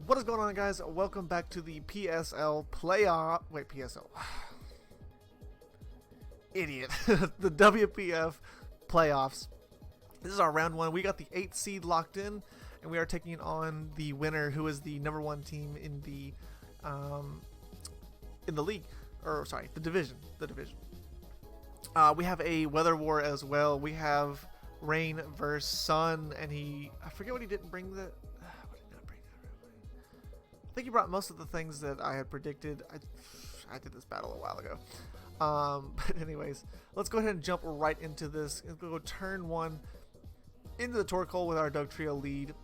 What is going on, guys? Welcome back to the PSL playoff. Wait, PSL. Idiot. The WPF playoffs. This is our round one. We got the 8th seed locked in, and we are taking on the winner, who is the #1 team in the league, or sorry, the division. We have a weather war as well. We have rain versus sun, and I forget what he didn't bring. What did he not bring? I think he brought most of the things that I had predicted. I did this battle a while ago. But anyways, let's go ahead and jump right into this. Let's go turn one into the torque hole with our Dugtrio lead.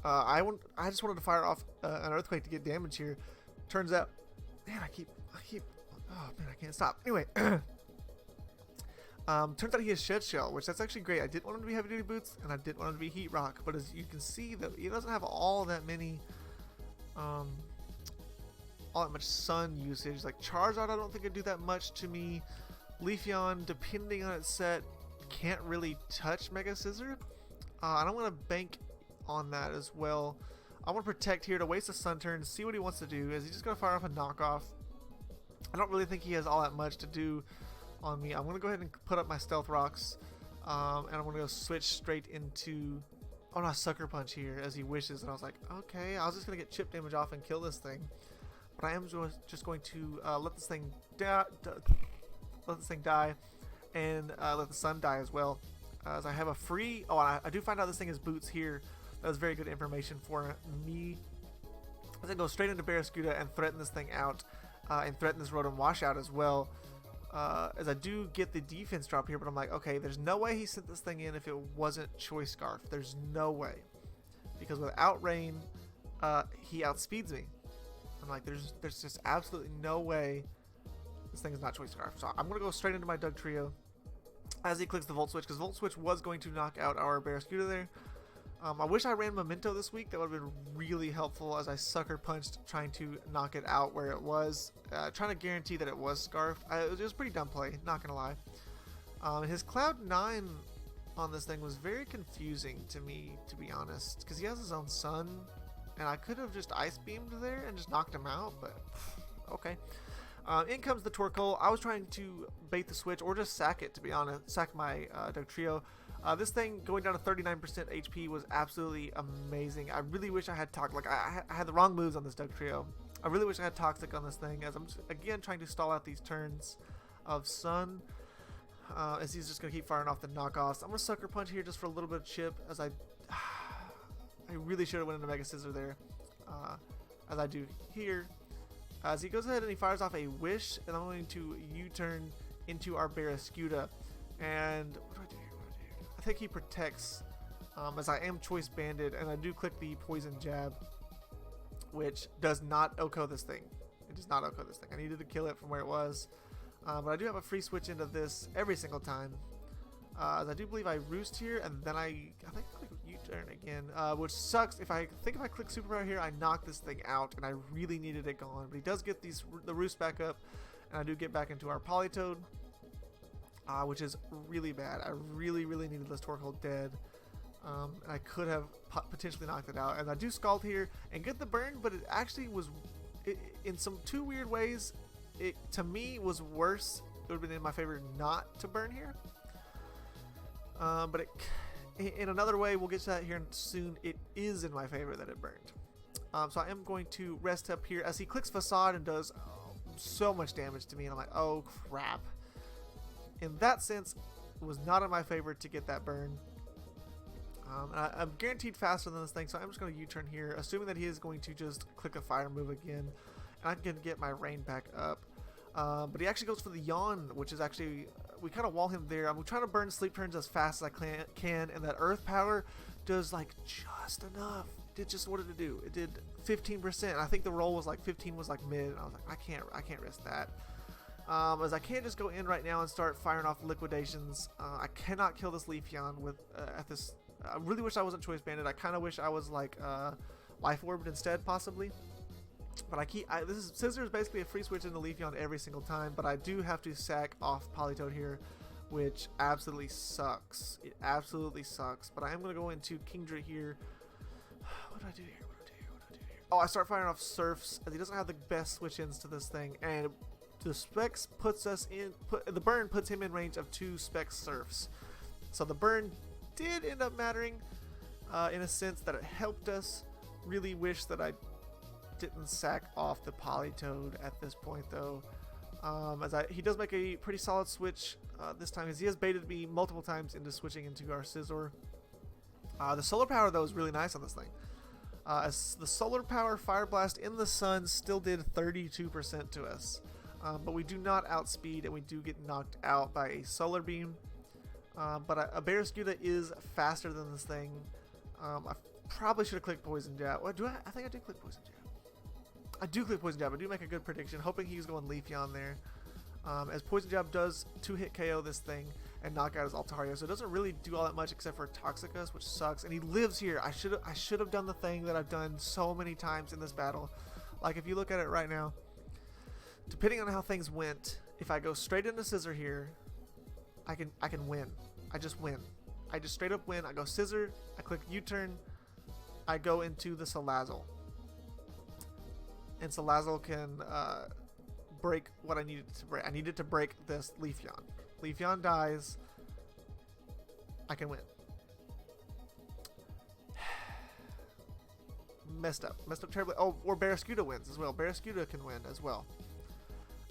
I just wanted to fire off an earthquake to get damage here. Turns out, man, I keep. Oh man, I can't stop. Anyway, turns out he has shed shell, which that's actually great. I didn't want him to be heavy duty boots, and I didn't want him to be heat rock. But as you can see, that he doesn't have all that many. All that much sun usage. Like Charizard, I don't think it'd do that much to me. Leafeon, depending on its set, can't really touch Mega Scissor. And I'm going to bank on that as well. I want to protect here to waste a sun turn, see what he wants to do. Is he just going to fire off a knockoff? I don't really think he has all that much to do on me. I'm going to go ahead and put up my Stealth Rocks. And I'm going to go switch straight into... Oh no, Sucker Punch here as he wishes. And I was like, okay, I was just going to get chip damage off and kill this thing. But I am just going to let this thing die, and let the sun die as well. As I have a free... Oh, I do find out this thing is boots here. That was very good information for me. As I go straight into Barraskewda and threaten this thing out, and threaten this Rotom Washout as well. As I do get the defense drop here, but I'm like, okay, there's no way he sent this thing in if it wasn't Choice Scarf. There's no way. Because without rain, he outspeeds me. I'm like, there's just absolutely no way this thing is not Choice Scarf. So I'm going to go straight into my Dugtrio as he clicks the Volt Switch, because Volt Switch was going to knock out our Barraskewda there. I wish I ran Memento this week. That would have been really helpful as I sucker punched trying to knock it out where it was. Trying to guarantee that it was Scarf. It was a pretty dumb play, not going to lie. His Cloud 9 on this thing was very confusing to me, to be honest, because he has his own sun, and I could have just Ice Beamed there and just knocked him out, but okay. In comes the Torkoal. I was trying to bait the switch or just sack it, to be honest. Sack my Dugtrio. This thing going down to 39% HP was absolutely amazing. I really wish I had Toxic. Like, I had the wrong moves on this Dugtrio. I really wish I had Toxic on this thing, as I'm just, again trying to stall out these turns of Sun. As he's just going to keep firing off the knockoffs. I'm going to Sucker Punch here just for a little bit of chip, as I really should have went into Mega Scissor there, as I do here. As he goes ahead and he fires off a Wish, and I'm going to U-turn into our Barraskewda. And what do I do here? I think he protects, as I am Choice Banded, and I do click the Poison Jab, which does not OHKO this thing. It does not OHKO this thing. I needed to kill it from where it was. But I do have a free switch into this every single time. As I do believe I Roost here, and then I think I click U-turn again, which sucks. If I click Super Power here, I knock this thing out, and I really needed it gone. But he does get the Roost back up, and I do get back into our Politoed, which is really bad. I really needed this Torkoal dead, and I could have potentially knocked it out. And I do Scald here and get the burn, but it actually was, in some two weird ways, it to me was worse. It would have been in my favor not to burn here. But in another way, we'll get to that here soon, it is in my favor that it burned. So I am going to rest up here as he clicks Facade and does so much damage to me, and I'm like, oh crap. In that sense, it was not in my favor to get that burn. And I'm guaranteed faster than this thing, so I'm just going to U-turn here, assuming that he is going to just click a Fire move again, and I can get my rain back up. But he actually goes for the Yawn, which is actually, we kind of wall him there. I'm trying to burn sleep turns as fast as I can, and that Earth Power does like just enough. Did just what did it do? It did 15%. I think the roll was like 15 was like mid, and I was like, I can't risk that. As I can't just go in right now and start firing off liquidations. I cannot kill this Leafeon with at this. I really wish I wasn't Choice Banded. I kind of wish I was like Life Orbed instead, possibly. But this is Scissor is basically a free switch into Leafeon every single time, but I do have to sack off Politoed here, which absolutely sucks. It absolutely sucks. But I am going to go into Kingdra here. What do I do here? Oh, I start firing off Surfs, as he doesn't have the best switch ins to this thing, and the Specs puts us in. The burn puts him in range of 2 Spec Surfs. So the burn did end up mattering, in a sense that it helped us. Really wish that I didn't sack off the Politoed at this point, though. He does make a pretty solid switch this time, because he has baited me multiple times into switching into our Scizor. The solar power, though, is really nice on this thing. As the solar power Fire Blast in the sun still did 32% to us. But we do not outspeed, and we do get knocked out by a solar beam. But a Barraskewda is faster than this thing. I probably should have clicked Poison Jab. What do I? I think I did click Poison Jab. I do click Poison Jab. I do make a good prediction, hoping he's going Leafeon there. As Poison Jab does 2-hit KO this thing and knock out his Altaria, so it doesn't really do all that much except for Toxicus, which sucks. And he lives here. I should have done the thing that I've done so many times in this battle. Like, if you look at it right now, depending on how things went, if I go straight into Scizor here, I can win. I just win. I just straight up win. I go Scizor, I click U-turn, I go into the Salazzle. And Salazzle can break what I needed to break. I needed to break this Leafeon. Leafeon dies, I can win. Messed up terribly. Oh, or Barraskewda wins as well. Barraskewda can win as well,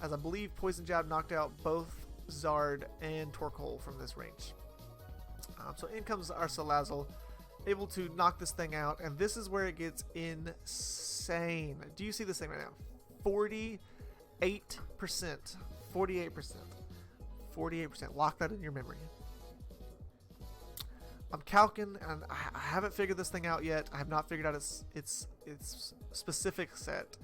as I believe Poison Jab knocked out both Zard and Torkoal from this range. So in comes our Salazzle, able to knock this thing out, and this is where it gets insane. Do you see this thing right now? 48%. 48%. 48%. Lock that in your memory. I'm calcing, and I haven't figured this thing out yet. I have not figured out its specific set.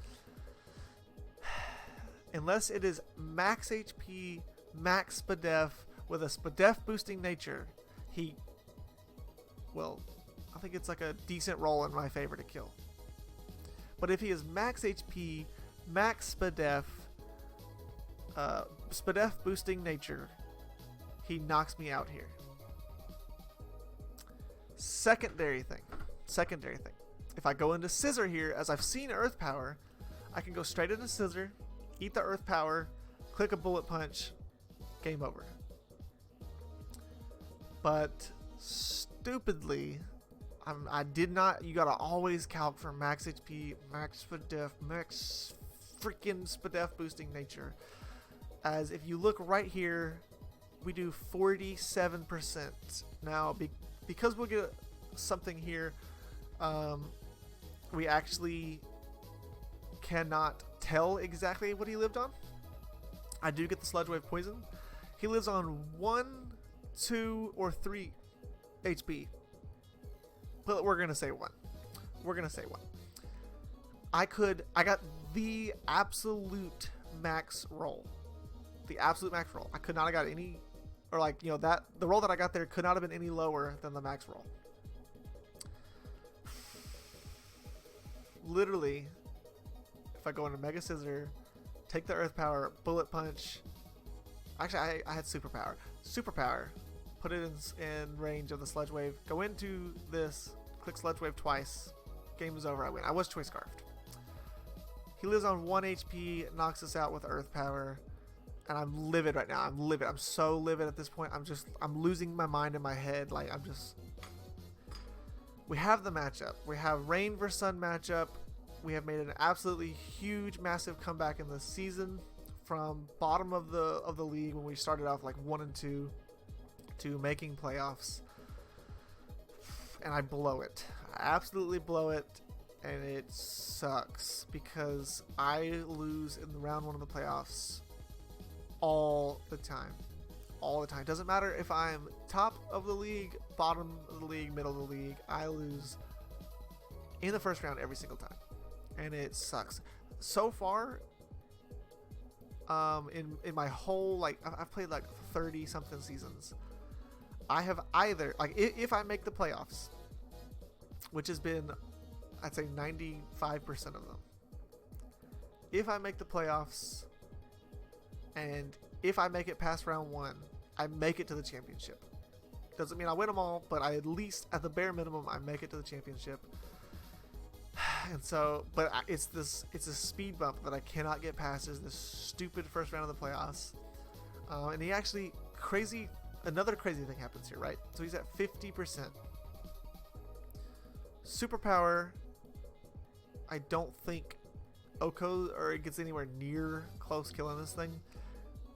Unless it is max HP, max Spadef, with a Spadef boosting nature, I think it's like a decent roll in my favor to kill. But if he is max HP, max Spadef, Spadef boosting nature, he knocks me out here. Secondary thing. If I go into Scizor here, as I've seen Earth Power, I can go straight into Scizor, eat the Earth Power, click a Bullet Punch, game over. But stupidly, I did not. You gotta always calc for max HP, max Spadef, max freaking Spadef boosting nature. As if you look right here, we do 47%. Now, because we'll get something here, we actually cannot tell exactly what he lived on. I do get the Sludge Wave Poison. He lives on 1, 2, or 3 HP. But we're gonna say 1. I got the absolute max roll. I could not have got any, or that the roll that I got there could not have been any lower than the max roll. Literally, if I go into Mega Scizor, take the Earth Power, Bullet Punch. Actually, I had Super Power. Put it in range of the Sludge Wave. Go into this, click Sludge Wave twice. Game is over. I win. I was Choice Scarfed. He lives on 1 HP, knocks us out with Earth Power, and I'm livid right now. I'm so livid at this point. I'm losing my mind in my head. We have the matchup. We have Rain vs Sun matchup. We have made an absolutely huge, massive comeback in the season from bottom of the league when we started off 1 and 2 to making playoffs, and I blow it. I absolutely blow it, and it sucks because I lose in the round 1 of the playoffs all the time. Doesn't matter if I'm top of the league, bottom of the league, middle of the league, I lose in the first round every single time, and it sucks. So far, in my whole, I've played 30 something seasons, I have either, if I make the playoffs, which has been, I'd say 95% of them. If I make the playoffs, and if I make it past round 1, I make it to the championship. Doesn't mean I win them all, but I at least, at the bare minimum, I make it to the championship. And so, but it's a speed bump that I cannot get past. Is this stupid first round of the playoffs, and he actually another crazy thing happens here, right? So he's at 50%. Superpower, I don't think Oko or it gets anywhere near close killing this thing.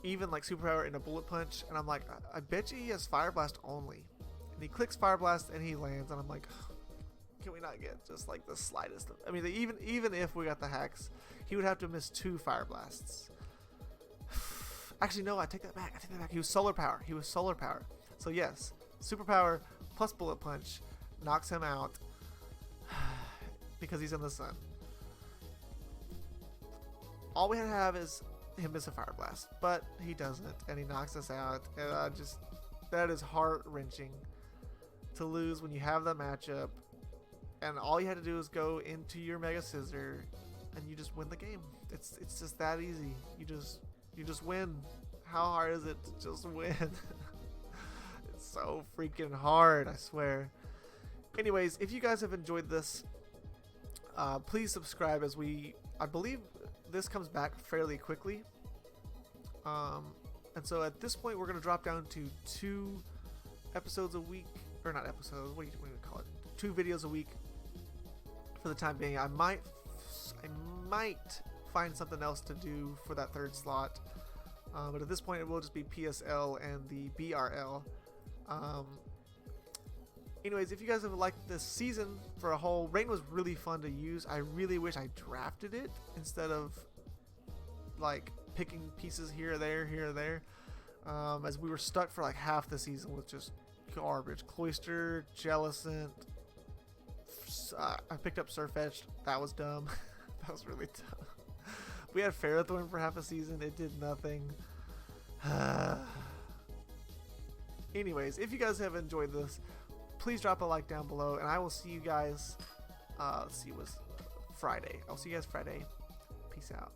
Even like superpower in a bullet punch, and I'm like, I bet you he has Fire Blast only. And he clicks Fire Blast and he lands, and I'm like, can we not get just like the slightest I mean, even if we got the hacks, he would have to miss 2 Fire Blasts. Actually, no, I take that back. He was solar power. So yes, superpower plus bullet punch knocks him out because he's in the sun. All we had to have is him miss a Fire Blast, but he doesn't, and he knocks us out. And that is heart-wrenching to lose when you have that matchup, and all you had to do is go into your Mega Scissor, and you just win the game. It's just that easy. You just win. How hard is it to just win? It's so freaking hard, I swear. Anyways, if you guys have enjoyed this, please subscribe, as I believe this comes back fairly quickly. And so at this point, we're going to drop down to 2 episodes a week, or not episodes, what do you call it? 2 videos a week for the time being. I might find something else to do for that 3rd slot. But at this point, it will just be PSL and the BRL. Anyways, if you guys have liked this season for a whole, Rain was really fun to use. I really wish I drafted it instead of like picking pieces here or there, as we were stuck for like half the season with just garbage. Cloister, Jellicent. I picked up Surfetched. That was dumb. That was really dumb. We had Ferrothorn for half a season. It did nothing. Anyways, if you guys have enjoyed this, please drop a like down below, and I will see you guys. Let's see, it was Friday. I'll see you guys Friday. Peace out.